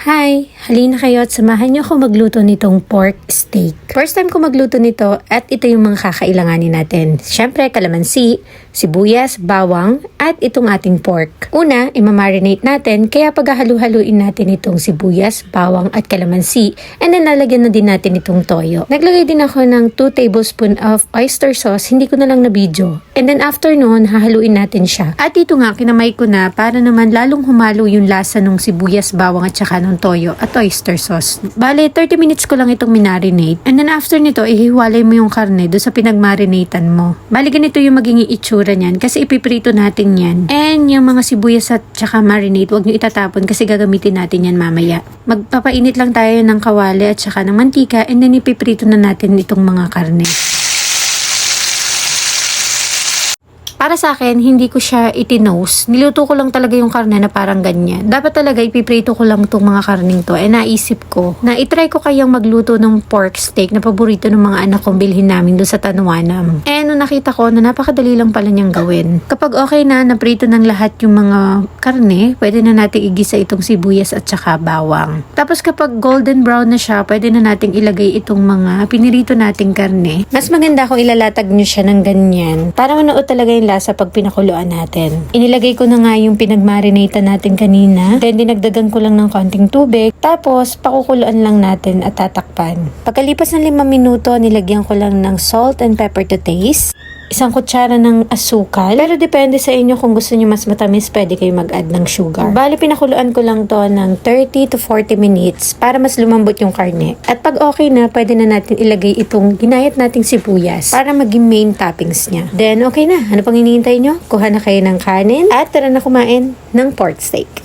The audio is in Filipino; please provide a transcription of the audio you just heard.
Hi! Halina kayo at samahan niyo ako magluto nitong pork steak. First time ko magluto nito at ito yung mga kakailanganin natin. Siyempre, kalamansi, sibuyas, bawang, at itong ating pork. Una, imamarinate natin kaya paghahalu-haluin natin itong sibuyas, bawang, at kalamansi and then lalagyan na din natin itong toyo. Naglagay din ako ng 2 tablespoon of oyster sauce, hindi ko na lang na video. And then after noon, hahaluin natin siya. At ito nga, kinamay ko na para naman lalong humalo yung lasa ng sibuyas, bawang at saka ng toyo at oyster sauce. Bale, 30 minutes ko lang itong minarinate. And then after nito, ihiwalay mo yung karne doon sa pinagmarinatan mo. Bale, ganito yung magiging itsura niyan kasi ipiprito natin yan. And yung mga sibuyas at saka marinate, huwag nyo itatapon kasi gagamitin natin yan mamaya. Magpapainit lang tayo ng kawali at saka ng mantika and then ipiprito na natin itong mga karne. Para sa akin, hindi ko siya itinose. Niluto ko lang talaga yung karne na parang ganyan. Dapat talaga ipiprito ko lang itong mga karning to. Eh naisip ko na itry ko kayang magluto ng pork steak na paborito ng mga anak kong bilhin namin doon sa Tanwanam. Eh nung nakita ko na napakadali lang pala niyang gawin. Kapag okay na, naprito ng lahat yung mga karne, pwede na natin igisa itong sibuyas at saka bawang. Tapos kapag golden brown na siya, pwede na nating ilagay itong mga pinirito nating karne. Mas maganda kung ilalatag nyo siya ng ganyan para manood talaga yung sa pag pinakuluan natin. Inilagay ko na nga yung pinagmarinatan natin kanina. Then dinagdagan ko lang ng konting tubig. Tapos pakukuluan lang natin at tatakpan. Pagkalipas ng 5 minuto, nilagyan ko lang ng salt and pepper to taste. 1 kutsara ng asukal. Pero depende sa inyo kung gusto niyo mas matamis, pwede kayo mag-add ng sugar. Bali, pinakuluan ko lang to ng 30 to 40 minutes para mas lumambot yung karne. At pag okay na, pwede na natin ilagay itong ginayat nating sibuyas para maging main toppings niya. Then, okay na. Ano pang hinihintay nyo? Kuha na kayo ng kanin at tara na kumain ng pork steak.